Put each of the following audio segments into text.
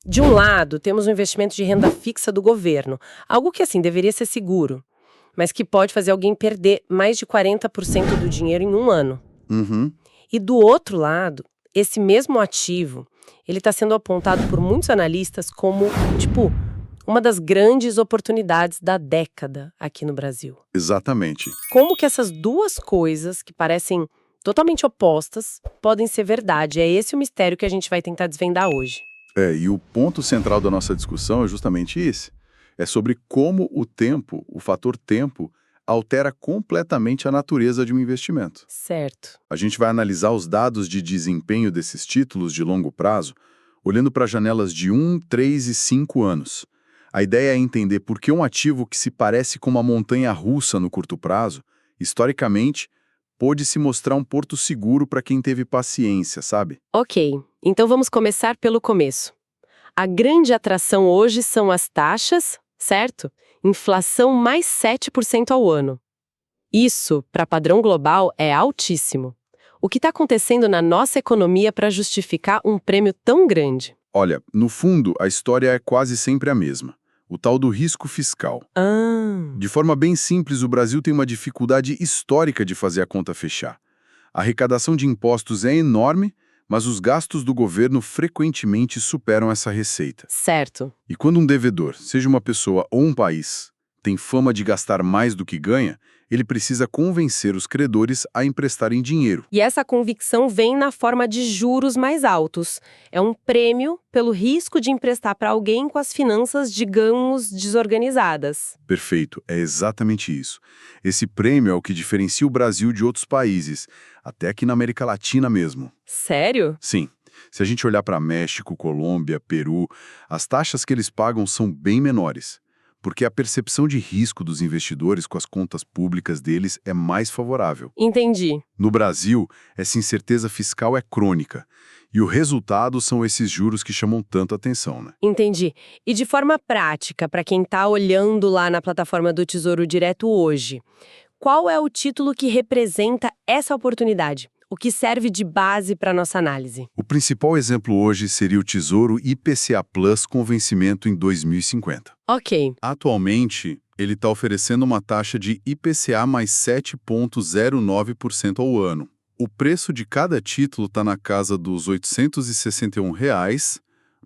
De um lado, temos o investimento de renda fixa do governo, algo que, assim, deveria ser seguro, mas que pode fazer alguém perder mais de 40% do dinheiro em um ano. Uhum. E do outro lado, esse mesmo ativo, ele está sendo apontado por muitos analistas como, tipo, uma das grandes oportunidades da década aqui no Brasil. Exatamente. Como que essas duas coisas, que parecem totalmente opostas, podem ser verdade? É esse o mistério que a gente vai tentar desvendar hoje. E o ponto central da nossa discussão é justamente esse. É sobre como o tempo, o fator tempo, altera completamente a natureza de um investimento. Certo. A gente vai analisar os dados de desempenho desses títulos de longo prazo, olhando para janelas de 1, 3 e 5 anos. A ideia é entender por que um ativo que se parece com uma montanha-russa no curto prazo, historicamente, pôde se mostrar um porto seguro para quem teve paciência, sabe? Ok, então vamos começar pelo começo. A grande atração hoje são as taxas, certo? Inflação mais 7% ao ano. Isso, para padrão global, é altíssimo. O que está acontecendo na nossa economia para justificar um prêmio tão grande? Olha, no fundo, a história é quase sempre a mesma. O tal do risco fiscal. Ah, De forma bem simples, o Brasil tem uma dificuldade histórica de fazer a conta fechar. A arrecadação de impostos é enorme, mas os gastos do governo frequentemente superam essa receita. certo. E quando um devedor, seja uma pessoa ou um país, tem fama de gastar mais do que ganha, ele precisa convencer os credores a emprestarem dinheiro. E essa convicção vem na forma de juros mais altos. É um prêmio pelo risco de emprestar para alguém com as finanças, digamos, desorganizadas. Perfeito, é exatamente isso. Esse prêmio é o que diferencia o Brasil de outros países, até aqui na América Latina mesmo. Sério? Sim, se a gente olhar para México, Colômbia, Peru, as taxas que eles pagam são bem menores, porque a percepção de risco dos investidores com as contas públicas deles é mais favorável. Entendi. No Brasil, essa incerteza fiscal é crônica, e o resultado são esses juros que chamam tanto atenção, né? Entendi. E de forma prática, para quem está olhando lá na plataforma do Tesouro Direto hoje, qual é o título que representa essa oportunidade? O que serve de base para nossa análise? O principal exemplo hoje seria o Tesouro IPCA Plus com vencimento em 2050. Ok. Atualmente, ele está oferecendo uma taxa de IPCA mais 7,09% ao ano. O preço de cada título está na casa dos R$ 861,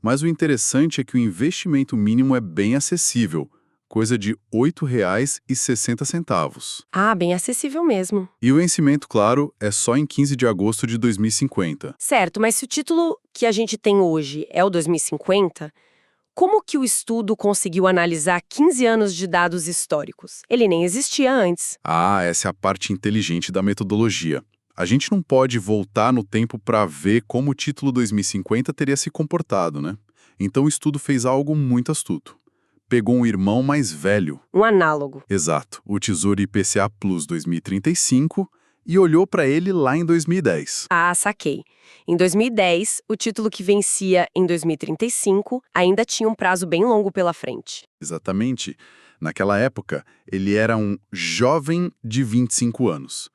mas o interessante é que o investimento mínimo é bem acessível, coisa de R$ 8,60. Ah, bem acessível mesmo. E o vencimento, claro, é só em 15 de agosto de 2050. Certo, mas se o título que a gente tem hoje é o 2050, como que o estudo conseguiu analisar 15 anos de dados históricos? Ele nem existia antes. Ah, essa é a parte inteligente da metodologia. A gente não pode voltar no tempo para ver como o título 2050 teria se comportado, né? Então o estudo fez algo muito astuto. Pegou um irmão mais velho, Um análogo. exato, o Tesouro IPCA Plus 2035, e olhou para ele lá em 2010. Ah, saquei. Em 2010, o título que vencia em 2035 ainda tinha um prazo bem longo pela frente. Exatamente. Naquela época, ele era um jovem de 25 anos.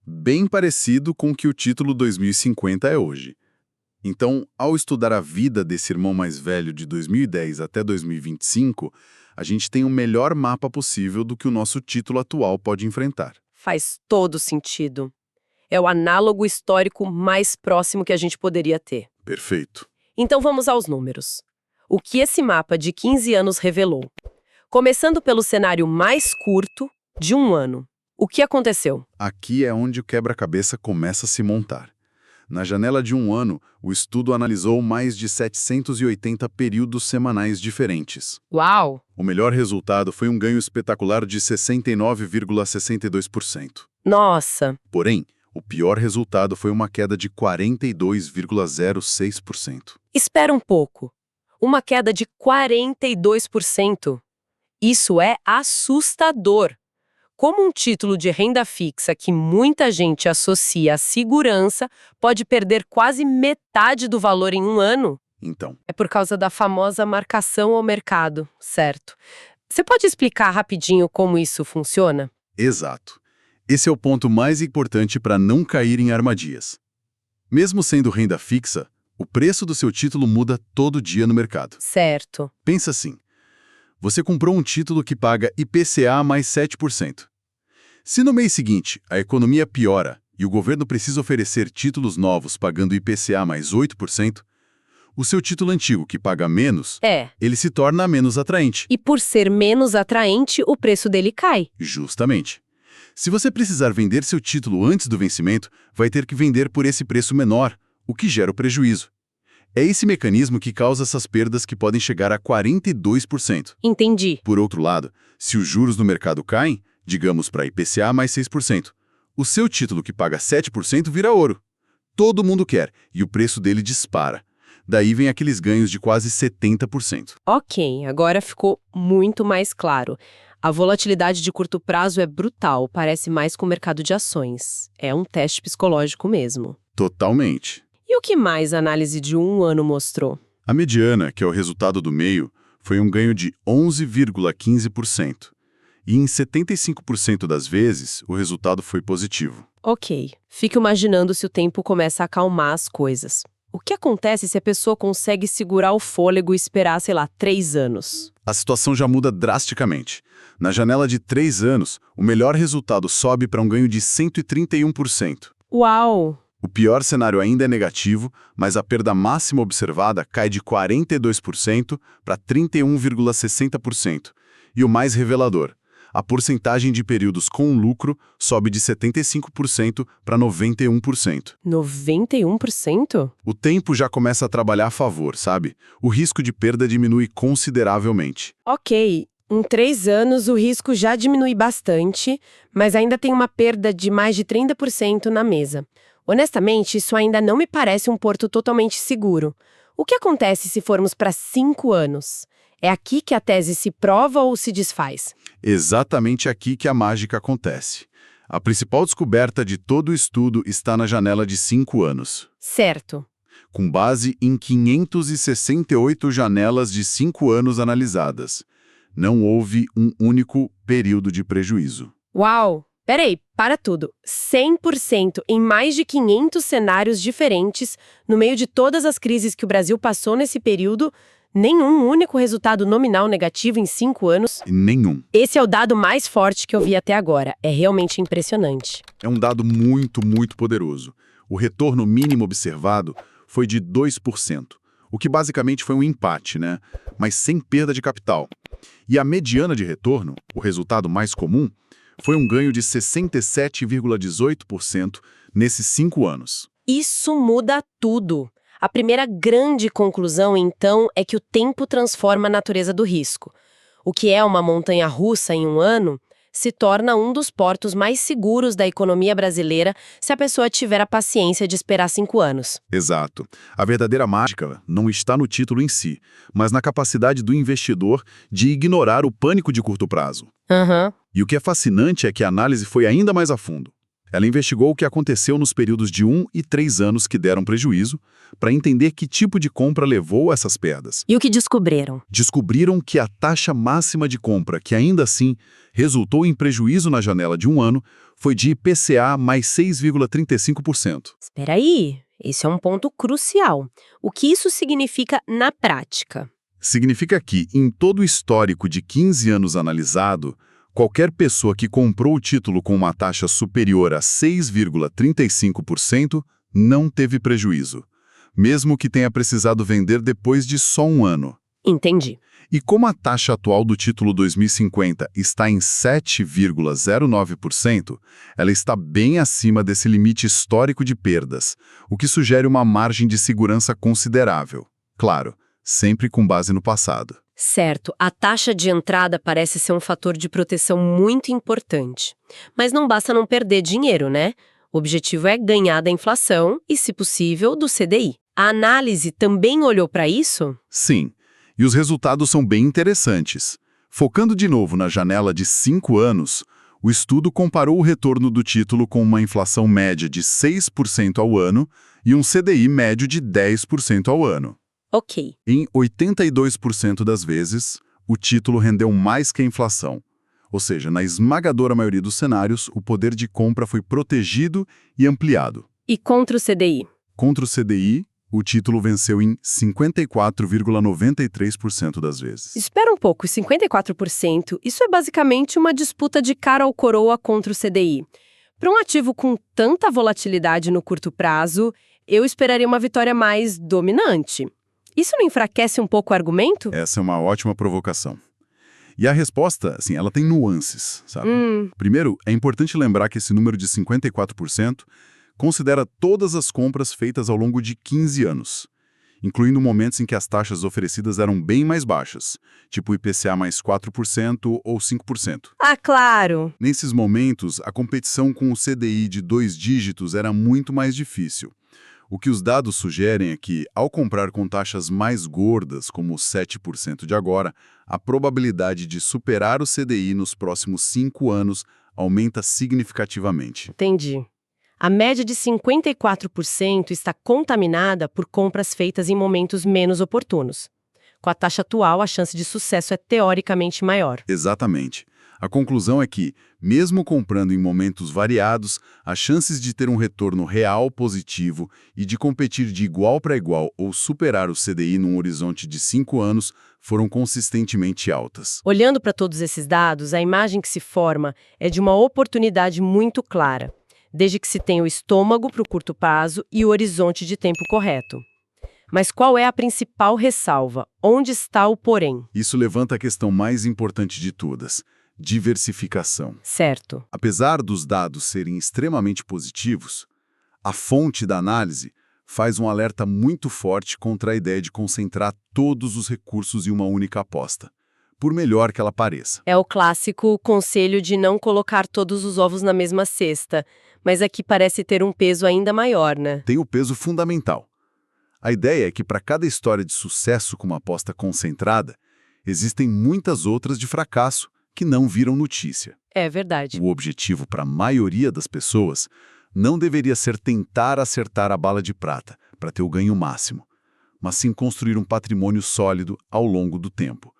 Bem parecido com o que o título 2050 é hoje. Então, ao estudar a vida desse irmão mais velho de 2010 até 2025, a gente tem o melhor mapa possível do que o nosso título atual pode enfrentar. Faz todo sentido. É o análogo histórico mais próximo que a gente poderia ter. Perfeito. Então vamos aos números. O que esse mapa de 15 anos revelou? Começando pelo cenário mais curto, de um ano. O que aconteceu? Aqui é onde o quebra-cabeça começa a se montar. Na janela de um ano, o estudo analisou mais de 780 períodos semanais diferentes. Uau! O melhor resultado foi um ganho espetacular de 69,62%. Nossa! Porém, o pior resultado foi uma queda de 42,06%. Espera um pouco. Uma queda de 42%. Isso é assustador. Como um título de renda fixa que muita gente associa à segurança pode perder quase metade do valor em um ano? Então, É por causa da famosa marcação ao mercado, certo? Você pode explicar rapidinho como isso funciona? exato. Esse é o ponto mais importante para não cair em armadilhas. Mesmo sendo renda fixa, O preço do seu título muda todo dia no mercado. Certo. Pensa assim, você comprou um título que paga IPCA mais 7%. Se no mês seguinte a economia piora e o governo precisa oferecer títulos novos pagando IPCA mais 8%, o seu título antigo, que paga menos, ele se torna menos atraente. E por ser menos atraente, o preço dele cai. Justamente. Se você precisar vender seu título antes do vencimento, vai ter que vender por esse preço menor, o que gera o prejuízo. É esse mecanismo que causa essas perdas que podem chegar a 42%. Entendi. Por outro lado, se os juros no mercado caem, digamos para IPCA mais 6%, o seu título que paga 7% vira ouro. Todo mundo quer, e o preço dele dispara. Daí vem aqueles ganhos de quase 70%. Ok, agora ficou muito mais claro. A volatilidade de curto prazo é brutal, parece mais com o mercado de ações. É um teste psicológico mesmo. Totalmente. E o que mais a análise de um ano mostrou? A mediana, que é o resultado do meio, foi um ganho de 11,15%. E em 75% das vezes, o resultado foi positivo. Ok, fico imaginando se o tempo começa a acalmar as coisas. O que acontece se a pessoa consegue segurar o fôlego e esperar, sei lá, 3 anos? A situação já muda drasticamente. Na janela de 3 anos, o melhor resultado sobe para um ganho de 131%. Uau! O pior cenário ainda é negativo, mas a perda máxima observada cai de 42% para 31,60%. E o mais revelador, a porcentagem de períodos com lucro sobe de 75% para 91%. 91%? O tempo já começa a trabalhar a favor, sabe? O risco de perda diminui consideravelmente. Ok, em 3 anos o risco já diminui bastante, mas ainda tem uma perda de mais de 30% na mesa. Honestamente, isso ainda não me parece um porto totalmente seguro. O que acontece se formos para 5 anos? É aqui que a tese se prova ou se desfaz? Exatamente aqui que a mágica acontece. A principal descoberta de todo o estudo está na janela de 5 anos. Certo. Com base em 568 janelas de 5 anos analisadas. Não houve um único período de prejuízo. Uau! Peraí, para tudo. 100% em mais de 500 cenários diferentes, no meio de todas as crises que o Brasil passou nesse período, nenhum único resultado nominal negativo em 5 anos? Nenhum. Esse é o dado mais forte que eu vi até agora. É realmente impressionante. É um dado muito, muito poderoso. O retorno mínimo observado foi de 2%, o que basicamente foi um empate, né? Mas sem perda de capital. E a mediana de retorno, o resultado mais comum, foi um ganho de 67,18% nesses 5 anos. Isso muda tudo. A primeira grande conclusão, então, é que o tempo transforma a natureza do risco. O que é uma montanha-russa em um ano se torna um dos portos mais seguros da economia brasileira se a pessoa tiver a paciência de esperar 5 anos. Exato. A verdadeira mágica não está no título em si, mas na capacidade do investidor de ignorar o pânico de curto prazo. E o que é fascinante é que a análise foi ainda mais a fundo. Ela investigou o que aconteceu nos períodos de 1 e 3 anos que deram prejuízo, para entender que tipo de compra levou a essas perdas. E o que descobriram? Descobriram que a taxa máxima de compra, que ainda assim resultou em prejuízo na janela de um ano, foi de IPCA mais 6,35%. Espera aí, esse é um ponto crucial. O que isso significa na prática? Significa que, em todo o histórico de 15 anos analisado, qualquer pessoa que comprou o título com uma taxa superior a 6,35% não teve prejuízo, mesmo que tenha precisado vender depois de só um ano. Entendi. E como a taxa atual do título 2050 está em 7,09%, ela está bem acima desse limite histórico de perdas, o que sugere uma margem de segurança considerável. Claro, sempre com base no passado. Certo, a taxa de entrada parece ser um fator de proteção muito importante. Mas não basta não perder dinheiro, né? O objetivo é ganhar da inflação e, se possível, do CDI. A análise também olhou para isso? Sim, e os resultados são bem interessantes. Focando de novo na janela de 5 anos, o estudo comparou o retorno do título com uma inflação média de 6% ao ano e um CDI médio de 10% ao ano. Ok. Em 82% das vezes, o título rendeu mais que a inflação. Ou seja, na esmagadora maioria dos cenários, o poder de compra foi protegido e ampliado. E contra o CDI? Contra o CDI, O título venceu em 54,93% das vezes. Espera um pouco, 54%, isso é basicamente uma disputa de cara ou coroa contra o CDI. Para um ativo com tanta volatilidade no curto prazo, eu esperaria uma vitória mais dominante. Isso não enfraquece um pouco o argumento? Essa é uma ótima provocação. E a resposta, assim, ela tem nuances, sabe? Primeiro, é importante lembrar que esse número de 54% considera todas as compras feitas ao longo de 15 anos, incluindo momentos em que as taxas oferecidas eram bem mais baixas, tipo IPCA mais 4% ou 5%. Ah, claro! Nesses momentos, a competição com o CDI de 2 dígitos era muito mais difícil. O que os dados sugerem é que, ao comprar com taxas mais gordas, como os 7% de agora, a probabilidade de superar o CDI nos próximos 5 anos aumenta significativamente. Entendi. A média de 54% está contaminada por compras feitas em momentos menos oportunos. Com a taxa atual, a chance de sucesso é teoricamente maior. Exatamente. A conclusão é que, mesmo comprando em momentos variados, as chances de ter um retorno real positivo e de competir de igual para igual ou superar o CDI num horizonte de 5 anos foram consistentemente altas. Olhando para todos esses dados, a imagem que se forma é de uma oportunidade muito clara, desde que se tenha o estômago para o curto prazo e o horizonte de tempo correto. Mas qual é a principal ressalva? Onde está o porém? Isso levanta a questão mais importante de todas: diversificação. Certo. Apesar dos dados serem extremamente positivos, a fonte da análise faz um alerta muito forte contra a ideia de concentrar todos os recursos em uma única aposta, por melhor que ela pareça. É o clássico conselho de não colocar todos os ovos na mesma cesta, mas aqui parece ter um peso ainda maior, né? Tem o peso fundamental. A ideia é que para cada história de sucesso com uma aposta concentrada, existem muitas outras de fracasso que não viram notícia. É verdade. O objetivo para a maioria das pessoas não deveria ser tentar acertar a bala de prata para ter o ganho máximo, mas sim construir um patrimônio sólido ao longo do tempo.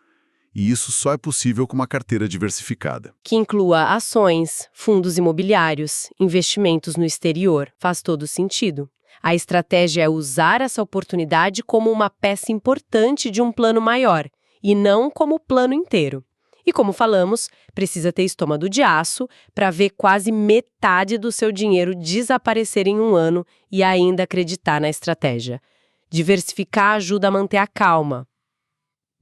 E isso só é possível com uma carteira diversificada. Que inclua ações, fundos imobiliários, investimentos no exterior. Faz todo sentido. A estratégia é usar essa oportunidade como uma peça importante de um plano maior, e não como o plano inteiro. E como falamos, precisa ter estômago de aço para ver quase metade do seu dinheiro desaparecer em um ano e ainda acreditar na estratégia. Diversificar ajuda a manter a calma.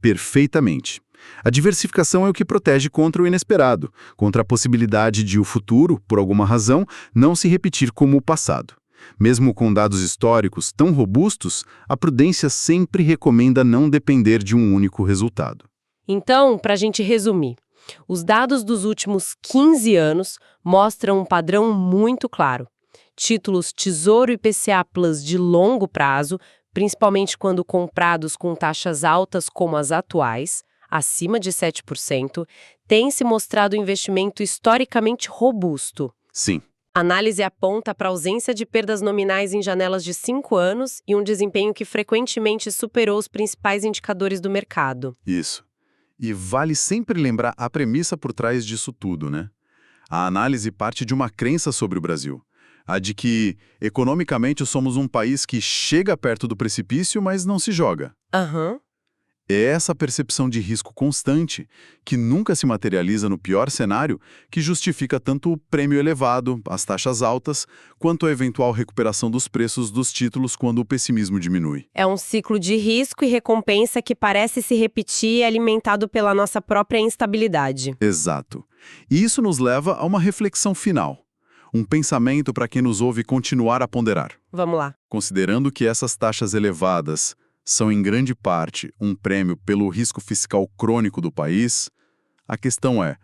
Perfeitamente. A diversificação é o que protege contra o inesperado, contra a possibilidade de o futuro, por alguma razão, não se repetir como o passado. Mesmo com dados históricos tão robustos, a prudência sempre recomenda não depender de um único resultado. Então, para a gente resumir, os dados dos últimos 15 anos mostram um padrão muito claro. Títulos Tesouro IPCA Plus de longo prazo, principalmente quando comprados com taxas altas como as atuais, acima de 7%, têm se mostrado um investimento historicamente robusto. Sim. A análise aponta para a ausência de perdas nominais em janelas de 5 anos e um desempenho que frequentemente superou os principais indicadores do mercado. Isso. E vale sempre lembrar a premissa por trás disso tudo, né? A análise parte de uma crença sobre o Brasil. A de que, economicamente, somos um país que chega perto do precipício, mas não se joga. É essa percepção de risco constante, que nunca se materializa no pior cenário, que justifica tanto o prêmio elevado, as taxas altas, quanto a eventual recuperação dos preços dos títulos quando o pessimismo diminui. É um ciclo de risco e recompensa que parece se repetir, alimentado pela nossa própria instabilidade. Exato. E isso nos leva a uma reflexão final. Um pensamento para quem nos ouve continuar a ponderar. Vamos lá. Considerando que essas taxas elevadas são em grande parte um prêmio pelo risco fiscal crônico do país, a questão é: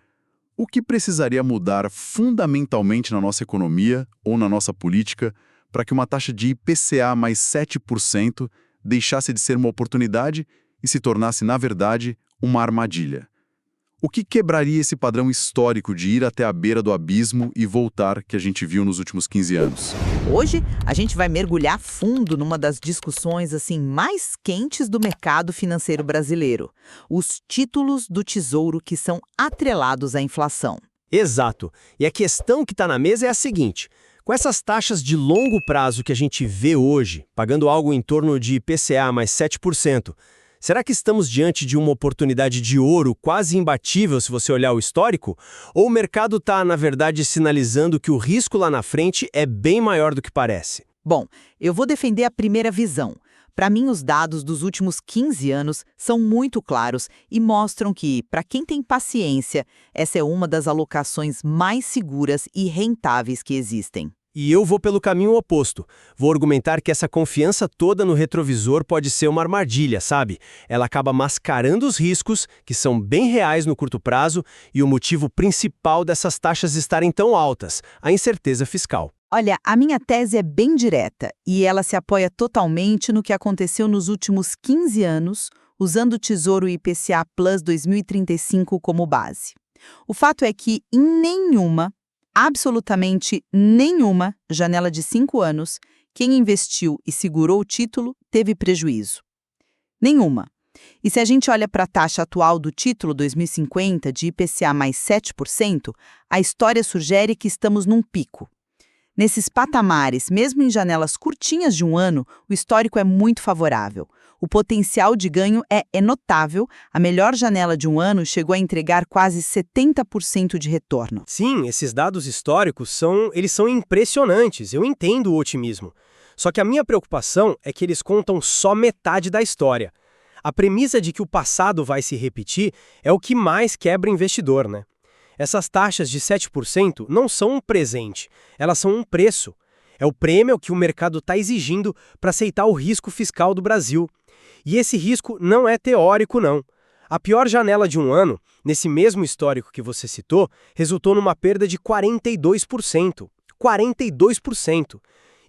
o que precisaria mudar fundamentalmente na nossa economia ou na nossa política para que uma taxa de IPCA mais 7% deixasse de ser uma oportunidade e se tornasse, na verdade, uma armadilha? O que quebraria esse padrão histórico de ir até a beira do abismo e voltar que a gente viu nos últimos 15 anos? Hoje, a gente vai mergulhar fundo numa das discussões mais quentes do mercado financeiro brasileiro: os títulos do Tesouro que são atrelados à inflação. Exato. E a questão que está na mesa é a seguinte: Com essas taxas de longo prazo que a gente vê hoje, pagando algo em torno de IPCA mais 7%, será que estamos diante de uma oportunidade de ouro quase imbatível se você olhar o histórico? Ou o mercado está, na verdade, sinalizando que o risco lá na frente é bem maior do que parece? Bom, eu vou defender a primeira visão. Para mim, os dados dos últimos 15 anos são muito claros e mostram que, para quem tem paciência, essa é uma das alocações mais seguras e rentáveis que existem. E eu vou pelo caminho oposto. Vou argumentar que essa confiança toda no retrovisor pode ser uma armadilha, sabe? Ela acaba mascarando os riscos, que são bem reais no curto prazo, e o motivo principal dessas taxas estarem tão altas, a incerteza fiscal. Olha, a minha tese é bem direta e ela se apoia totalmente no que aconteceu nos últimos 15 anos, usando o Tesouro IPCA Plus 2035 como base. O fato é que em nenhuma, absolutamente nenhuma janela de 5 anos, quem investiu e segurou o título teve prejuízo. Nenhuma. E se a gente olha para a taxa atual do título 2050 de IPCA mais 7%, a história sugere que estamos num pico. Nesses patamares, mesmo em janelas curtinhas de um ano, o histórico é muito favorável. O potencial de ganho é notável. A melhor janela de um ano chegou a entregar quase 70% de retorno. Sim, esses dados históricos são impressionantes, eu entendo o otimismo. Só que a minha preocupação é que eles contam só metade da história. A premissa de que o passado vai se repetir é o que mais quebra o investidor, né? Essas taxas de 7% não são um presente, elas são um preço. É o prêmio que o mercado está exigindo para aceitar o risco fiscal do Brasil. E esse risco não é teórico, não. A pior janela de um ano, nesse mesmo histórico que você citou, resultou numa perda de 42%. 42%.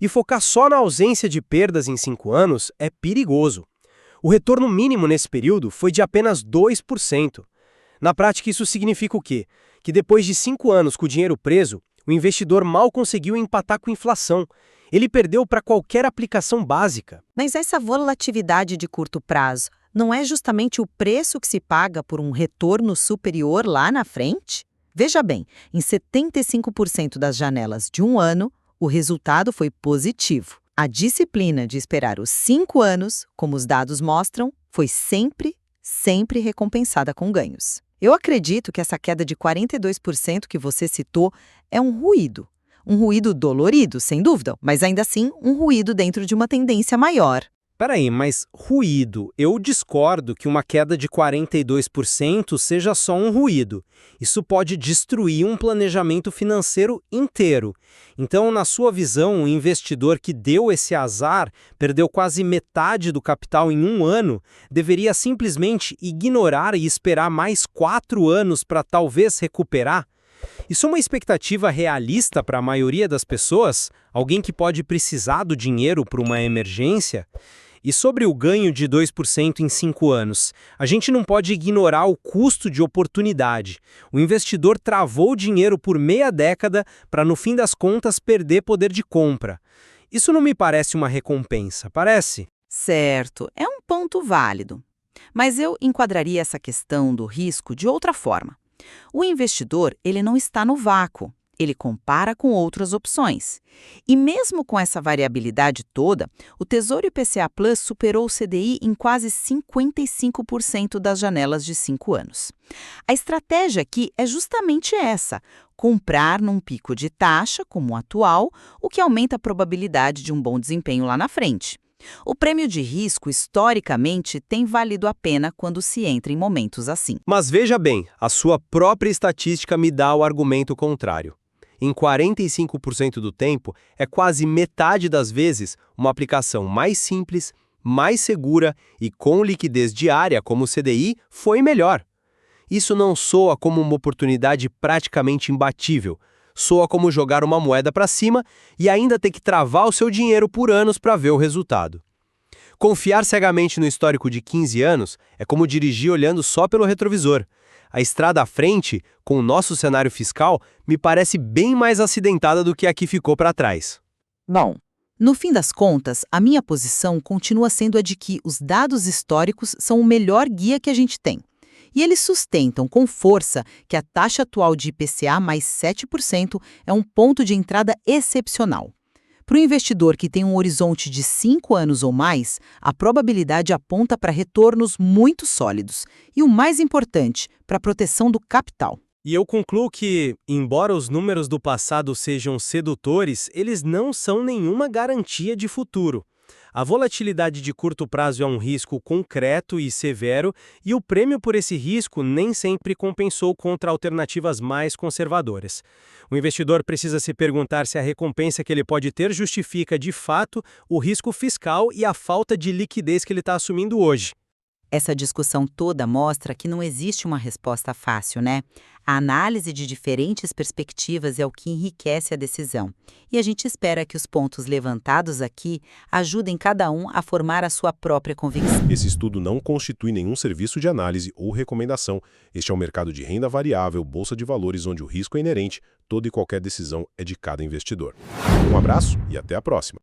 E focar só na ausência de perdas em 5 anos é perigoso. O retorno mínimo nesse período foi de apenas 2%. Na prática, isso significa o quê? Que depois de 5 anos com o dinheiro preso, o investidor mal conseguiu empatar com a inflação. Ele perdeu para qualquer aplicação básica. Mas essa volatilidade de curto prazo não é justamente o preço que se paga por um retorno superior lá na frente? Veja bem, em 75% das janelas de um ano, o resultado foi positivo. A disciplina de esperar os 5 anos, como os dados mostram, foi sempre recompensada com ganhos. Eu acredito que essa queda de 42% que você citou é um ruído. Um ruído dolorido, sem dúvida, mas ainda assim um ruído dentro de uma tendência maior. Peraí, mas ruído, eu discordo que uma queda de 42% seja só um ruído. Isso pode destruir um planejamento financeiro inteiro. Então, na sua visão, o investidor que deu esse azar, perdeu quase metade do capital em um ano, deveria simplesmente ignorar e esperar mais 4 anos para talvez recuperar? Isso é uma expectativa realista para a maioria das pessoas? Alguém que pode precisar do dinheiro para uma emergência? E sobre o ganho de 2% em 5 anos, a gente não pode ignorar o custo de oportunidade. O investidor travou o dinheiro por meia década para, no fim das contas, perder poder de compra. Isso não me parece uma recompensa, parece? Certo, é um ponto válido. Mas eu enquadraria essa questão do risco de outra forma. O investidor, ele não está no vácuo. Ele compara com outras opções. E mesmo com essa variabilidade toda, o Tesouro IPCA Plus superou o CDI em quase 55% das janelas de 5 anos. A estratégia aqui é justamente essa: comprar num pico de taxa, como o atual, o que aumenta a probabilidade de um bom desempenho lá na frente. O prêmio de risco, historicamente, tem valido a pena quando se entra em momentos assim. Mas veja bem, a sua própria estatística me dá o argumento contrário. Em 45% do tempo, é quase metade das vezes uma aplicação mais simples, mais segura e com liquidez diária, como o CDI, foi melhor. Isso não soa como uma oportunidade praticamente imbatível. Soa como jogar uma moeda para cima e ainda ter que travar o seu dinheiro por anos para ver o resultado. Confiar cegamente no histórico de 15 anos é como dirigir olhando só pelo retrovisor. A estrada à frente, com o nosso cenário fiscal, me parece bem mais acidentada do que a que ficou para trás. Bom, no fim das contas, a minha posição continua sendo a de que os dados históricos são o melhor guia que a gente tem. E eles sustentam com força que a taxa atual de IPCA mais 7% é um ponto de entrada excepcional. Para o investidor que tem um horizonte de 5 anos ou mais, a probabilidade aponta para retornos muito sólidos. E o mais importante, para a proteção do capital. E eu concluo que, embora os números do passado sejam sedutores, eles não são nenhuma garantia de futuro. A volatilidade de curto prazo é um risco concreto e severo, e o prêmio por esse risco nem sempre compensou contra alternativas mais conservadoras. O investidor precisa se perguntar se a recompensa que ele pode ter justifica, de fato, o risco fiscal e a falta de liquidez que ele está assumindo hoje. Essa discussão toda mostra que não existe uma resposta fácil, né? A análise de diferentes perspectivas é o que enriquece a decisão. E a gente espera que os pontos levantados aqui ajudem cada um a formar a sua própria convicção. Esse estudo não constitui nenhum serviço de análise ou recomendação. Este é um mercado de renda variável, bolsa de valores, onde o risco é inerente, toda e qualquer decisão é de cada investidor. Um abraço e até a próxima.